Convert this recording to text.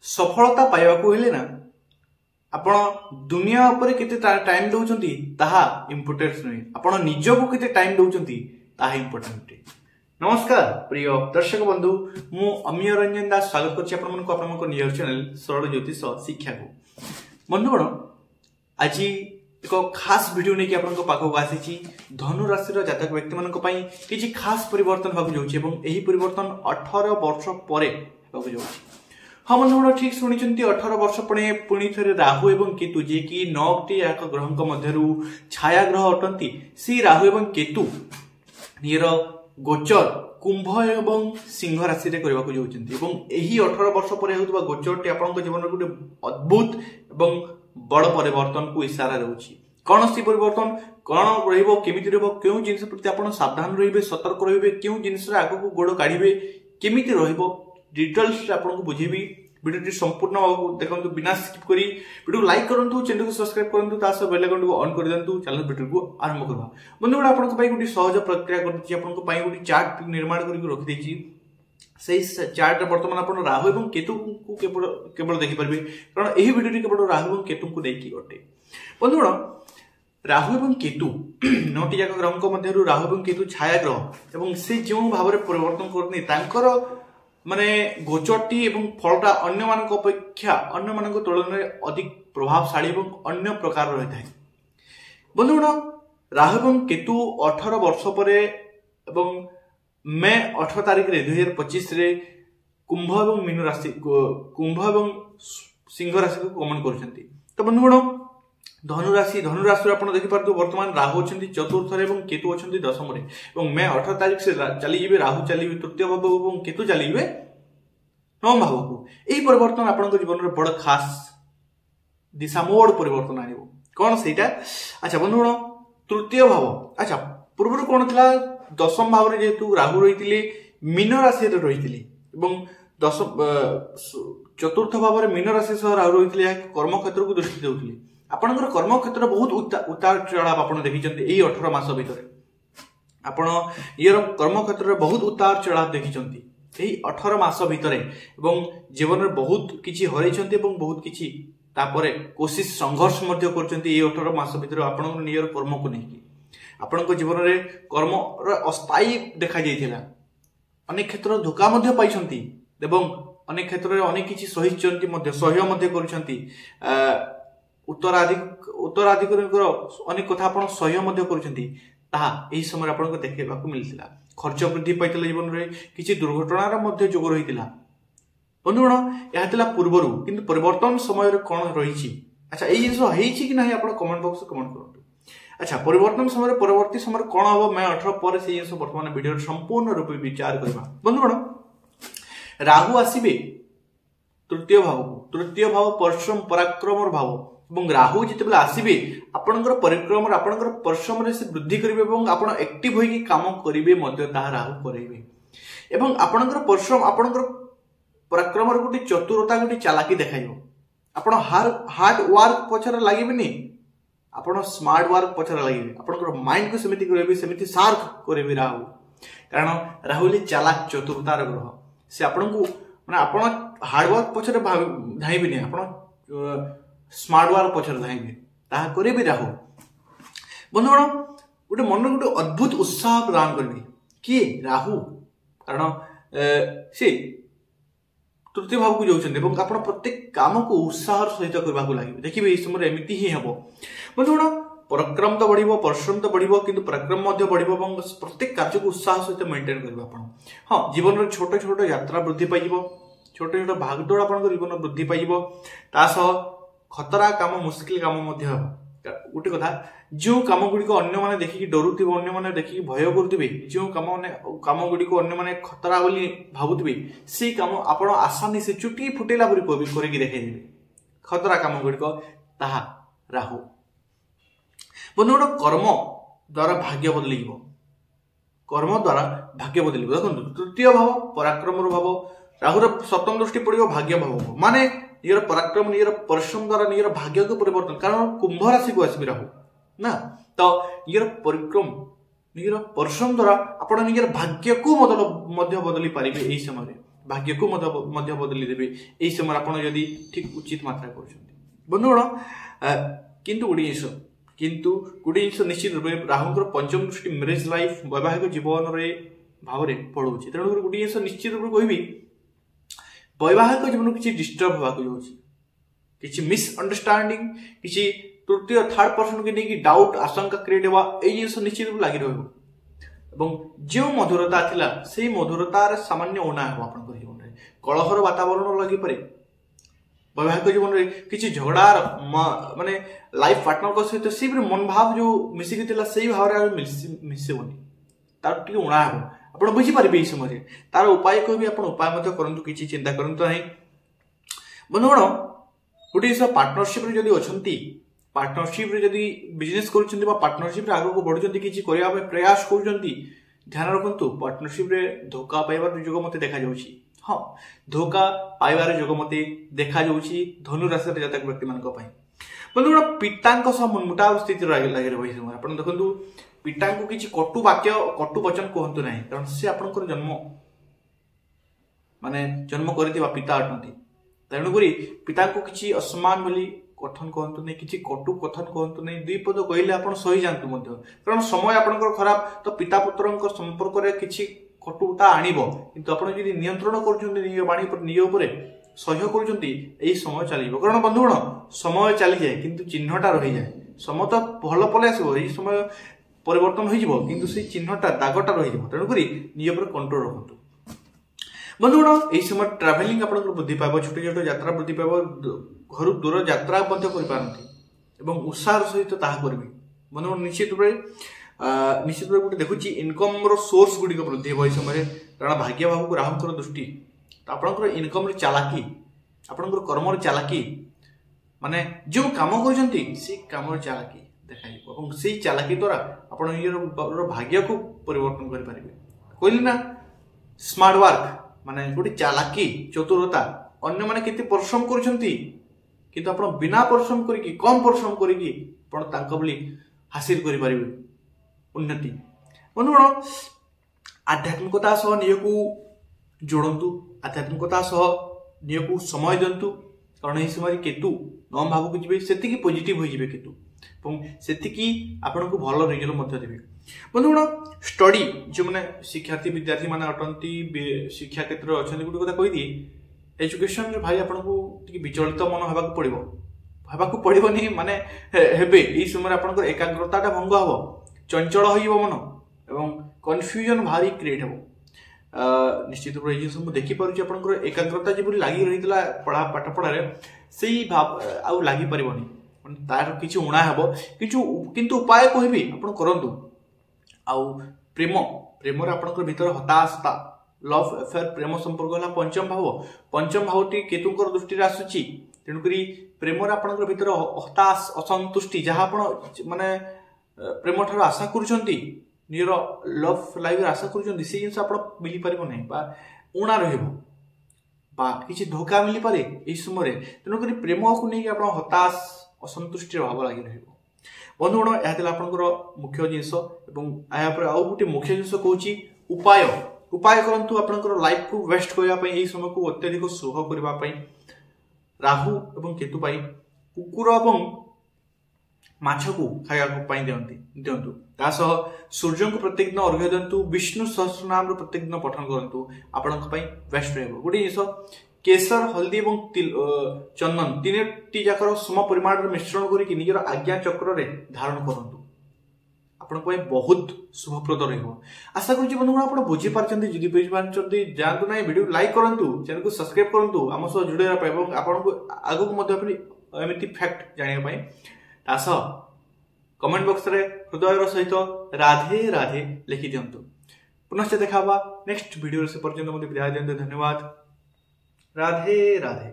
सफलता पाइबाकू हेले ना आपण दुनिया उपरे केते टाइम दउचंती ताहा इम्पोर्टेंट नहीं, आपण निजको केते टाइम दउचंती ताहा इम्पोर्टेंट। नमस्कार प्रिय दर्शक बंधु, मु अमीय रंजन दास स्वागत करछि आपण को आपण को नियर चैनल सरल ज्योतिष शिक्षा को। बंधुगण आज एक खास वीडियो नहीं कि आपण को पाखो आसी धनु राशि रो जातक व्यक्ति मन को पई किछि खास परिवर्तन होबो जाउछि एवं एही परिवर्तन 18 वर्ष परे होबो जाउछि। हाँ बंधुगण ठीक शुणी 18 वर्ष परे पुणी थे राहु एवं केतु जे कि 9टी ग्रह मध्यरु छाया ग्रह अटंती सी राहु एवं केतु नियर गोचर कुंभ एवं सिंह राशि रे करबाकू जाउछन्ती एवं एही 18 वर्ष परे होतबा गोचरटी आपनक जीवन रे गुटे अद्भुत एवं बड़ परिवर्तन को इशारा रहउछि। कोन सी परिवर्तन कोन रहइबो केमिति रहइबो केउ जिंस प्रति आपण सावधान रहिबे सतर्क रहिबे केउ जिंस रे आगु को गोड़ काढिबे केमिति रहइबो डिटेल्स आपन को बुझेबी। वीडियो संपूर्ण देखंतु बिना स्किप करी वीडियो लाइक करंतु चैनल को सब्सक्राइब करंतु तास बेल आइकन को ऑन कर देंतु चैनल वीडियो को आरंभ करबा। बंधुगण आपन को पई गुटी सहज प्रक्रिया करछि आपन को पई गुटी चार्ट निर्माण करी रख देछि। सेही चार्ट रे वर्तमान आपन राहु एवं केतु को केवल देखि परबे कारण एही वीडियो रे केवल राहु एवं केतु को देखि गटे। बंधुगण राहु एवं केतु 9टी जाक ग्रह को मध्यरु राहु एवं केतु छाया ग्रह एवं से जो भाव रे परिवर्तन करनी तांकर माने गोचरटी एवं फलटा अन्य मानक अपेक्षा अन्य मानक तुलन में अधिक प्रभावशाली एवं अन्य प्रकार रही है। बंधुगण राहु एवं केतु 18 वर्ष परे एवं मे 18 तारिख रे 2025 रे कुंभ एवं मीन राशि कुंभ एवं सिंह राशि को गमन करछंती। तो बंधुगण धनु राशि आपण देखि पारतु वर्तमान राहु अछंती चतुर्थ रे एवं केतु अछंती दशम रे एवं मे 18 तारिख से चली जिवे राहु चली तृतीय भाव एवं केतु चली जिवे नवम भाव को। एही परिवर्तन आपण को जीवन रे बड़ खास दिशा मोड़ परिवर्तन आनिबो कोन सेटा। अच्छा बंधुगण तृतीय भाव अच्छा पूर्व कोन थला दशम भाव रे जेतु राहु रहितिले मीन राशि रे रहितिले एवं चतुर्थ भाव रे मीन राशि सह राहु रहितिले कर्म क्षेत्र को दृष्टि देउतिले। आपनकर कर्म क्षेत्र बहुत उतार चढ़ाव आपण देखिचंती एही 18 मास भितरे आपण येर कर्म क्षेत्र रे बहुत उतार चढ़ाव देखिचंती एही 18 मास भितरे एवं जीवन रे बहुत किछि हरैचंती एवं बहुत किछि तापरे कोशिश संघर्ष मध्ये करचंती एही 18 मास भितरे आपण नियर कर्म को नेकी आपनक जीवन रे कर्म रे अस्थायी देखा जाइथिला अनेक क्षेत्र धोखा मध्ये पाइछंती एवं अनेक क्षेत्र रे अनेक किछि सहिचंती मध्ये सहयोग मध्ये करचंती उत्तराधिकारी अनेक कथा आपण सहयोग मध्ये करचंती ताहा एही समय आपण को देखेबाकू मिलथिला। खर्च वृद्धि पाइतले जीवन रे किछि दुर्घटना रे मध्ये जोग रहितिला। बंधुगण यातिला पूर्वरु किंतु परिवर्तन समय रे कोन रहिछि अच्छा एही जिंस हेछि कि नाही आपण कमेंट बॉक्स में कमेंट करंतु। अच्छा परिवर्तन समय रे परवर्ती समय कोन हबो मैं 18 पर से जिंस वर्तमान वीडियो रे संपूर्ण रूप विचार करबा। बंधुगण राहु आसीबे तृतीय भाव परिश्रम पराक्रम भाव एवं राहु जितेबेले आसीबे आपनकर परिक्रम आपनकर परिश्रम रे से वृद्धि करिवे एवं आपण एक्टिव होई कि काम करिवे मध्ये ता राहु करैबे एवं आपनकर परिश्रम आपनकर पराक्रम रे गुटी चतुरता गुटी चालाकी देखाइबो। आपण हार्ड वर्क पछरे लागिबेनी आपण स्मार्ट वर्क पछरे लागिबे आपनकर माइंड को समिति करबे समिति शार्प करबे राहु कारण राहु ले चालाक चतुरता रे ग्रह से आपण को माने आपण हार्ड वर्क पछरे धाइबेनी आपण स्मार्ट वर्क पछर धाइबे ताहा करेबे राहु। बंधुगण गोटे मन गोटे अद्भुत उत्साह प्रदान करबे कि राहु कारण से तृतीय भाव को जाउछन एवं आपण प्रत्येक काम को उत्साह सहित करबाकू लागिबे देखिबे ए समय एमिति ही हबो। बंधुगण पराक्रम तो बढ़िबो परिश्रम तो बढ़िबो किंतु पराक्रम मध्ये बढ़िबो एवं प्रत्येक कार्य को उत्साह सहित मेंटेन करबे आपण। हां जीवन रे छोट छोट यात्रा वृद्धि पाइबो छोट छोट भागदौड़ आपण जीवन वृद्धि पाइबो तासह खतरा काम मुश्किल काम मध्ये गोटे कथा जो काम गुडी को अन्य माने देखि डरुथिबे अन्य माने देखि भय करथिबे जो काम गुडी को अन्य माने खतरा बोली भाबुथिबे से काम आपण आसानी से चुटी फुटेला परि करके देखाइ देबे खतरा काम गुडी को ताहा राहु। बंधुगण कर्म द्वारा भाग्य बदलिबो कर्म द्वारा भाग्य बदलिबो देखंतु तृतीय भाव पराक्रम भाव राहुर सप्तम दृष्टि पड़िबो भाग्य भाव माने नियर पराक्रम नियर परिश्रम द्वारा नियर भाग्य को परिवर्तन कारण कुंभ राशि को आसबे राहु ना तो नियर परिक्रम नियर परिश्रम द्वारा आपण नियर भाग्य को मध्य बदली पारिबे एही समय भाग्य को बदली देवे यही समय आप ठीक उचित मात्रा कर बंधुगण किंतु गोटे जिन निश्चित रूप राहु पंचम दृष्टि मैरेज लाइफ वैवाहिक जीवन भाव में पड़ोचे तेणुकर गोटे जिन निश्चित रूप कहि वैवाहिक जीवन किसी डिस्टर्ब होगा किसी मिसअंडरस्टैंडिंग किसी तृतीय थर्ड पर्सन के नहीं डाउट आशंका क्रिएट होगा यही जिन निश्चित रूप लगी रही जो मधुरता थिला से मधुरतार सामान्य उना हो आप जीवन में कलहर वातावरण लगी पारे वैवाहिक जीवन में किसी झगड़ार माने लाइफ पार्टनर सहित सी मन भाव जो मिसिक से भाव में मिसबनी तार टी उणा हो आप बुझीपारे यही समय तार उपाय कह आप उपाय करूँ किसी चिंता करूँ ना बंधुगण गोटे पार्टनरशिप जदि अच्छा पार्टनरशिप जदि बिजनेस कर पार्टनरशिप आगे को बढ़ुं किसी करने प्रयास कर ध्यान रखु पार्टनरशिप धोखा पाइबार जोग मत देखा हाँ धोखा पाइबार जोग मत देखा धनु राशि जातक व्यक्ति मान बंधुगण पिता मनमुटाव स्थित लगे रही आप देखो पिता को किसी कटु वाक्य कटु वचन कहतु ना कारण से आप जन्म माने जन्म कर पिता अटंती तेणुक पिता को किसी असमान बोली कथन कहतु नहीं किसी कटु कथन कहतु नहीं दुई पद कहले आप सही जातु कारण समय आपंकर खराब तो पिता पुत्र संपर्क में किसी कटुता आणव किंतु आप नियंत्रण कर सह्य कर समय चलो कारण बंधुगण समय चली जाए किंतु चिन्हटा रही जाए समय तो भल पल आसो यही समय परिवर्तन हो किंतु से चिन्हटा दागटा रही तेणुक निज कंट्रोल रखु बंधुगण यही समय ट्राभेलिंग आप वृद्धि पाइब छोट छोट यात्रा वृद्धि पाइब घर दूर यात्रा कर उत्साह सहित करेंगे बंधुगण निश्चित रूप गोटे देखुची इनकम सोर्स गुड़िक वृद्धि हो समय कारण भाग्य भाव को राहु दृष्टि तो आपंकर इनकम चालाकी आपंकर कर्म चालाकी माने जो काम कर चालाकी देखा से चालाकी द्वारा आप भाग्य को परिवर्तन करें कहली ना स्मार्ट वर्क माने गोटे चालाकी चतुरता अन्य माने केते परिश्रम करुछंती किंतु आपण बिना परिश्रम करिकी कम परिश्रम करिकी आपण तांको बली हासिल करि परिबे उन्नति बंधुगण आध्यात्मिकता सह नियकु जोड़ंतु आध्यात्मिकता सह नियकु समय दिंतु कारण यही समय केतु नवम भाव को जीवे सेतिकी पॉजिटिव हो जीवे केतु सेतिकी आपण को भल रिजल्ट मध्य देबे बंधुगण स्टडी जो मैंने शिक्षार्थी विद्यार्थी मैंने अटंती शिक्षा क्षेत्र में अच्छा गोटे कथा कहीदी एजुकेशन भाई आपको विचलित मन होगा पड़ो नहीं माने हेबे यही समय आप एकाग्रता भंग हम चंचल हो मन एवं कन्फ्यूजन भारी क्रिएट हम निश्चित रूप से जिन देखिपुर आप एकाग्रता जो लगी रही पाठ पढ़ार से भाव आउ लगी पारनी तार किसी उणा हे किंतु उपाय कहबी आप करंतु आउ प्रेम प्रेम आपंकर भीतर हताशता लव अफेयर प्रेम संपर्क है पंचम भावटी केतुंकर दृष्टि आसूची तेणुक प्रेम आपंकर भीतर हताश असंतुष्टि जहाँ माने प्रेम ठार आशा करुँच निजर लव लाइफ आशा करुँच से जिन आप मिल पार ना उणा रही धोखा मिल पारे यही समय तेणुक प्रेम को लेकिन आप हताश असंतुष्टि भाव लगी रही बंधुगण यह आपंकर मुख्य जिनस आउ गोटे मुख्य जिनस कौन उपाय उपाय करंतु आपंकर लाइफ को वेस्ट करने यही समय को अत्यधिक शुभ करने राहु एवं केतु पाई कुकुर एवं माछ को खाया दिंतु तासह सूर्य को प्रत्येक दिन अर्घ्य दिंतु विष्णु सहस्रनाम प्रत्येक दिन पठन करंतु आपण बेस्ट रह गोटे जिनस केसर हल्दी और चंदन तीन जाकर सम परिमाण मिश्रण करके निजर आज्ञा चक्र धारण करंतु आपण बहुत शुभप्रद रहा करुँच बंधुगण आप बुझीपारे जदि बुझीपारे जातु ना वीडियो लाइक करूँ चैनल को सब्सक्राइब करूँ आम सह जोड़े आपको आगक एमती फैक्ट जानापी तासह कमेंट बॉक्स रे हृदय सहित राधे राधे लिखि दिंतु पुनश्च देखा नेक्स्ट वीडियो से पर्यंत मत विदाय दिंतु धन्यवाद राधे राधे।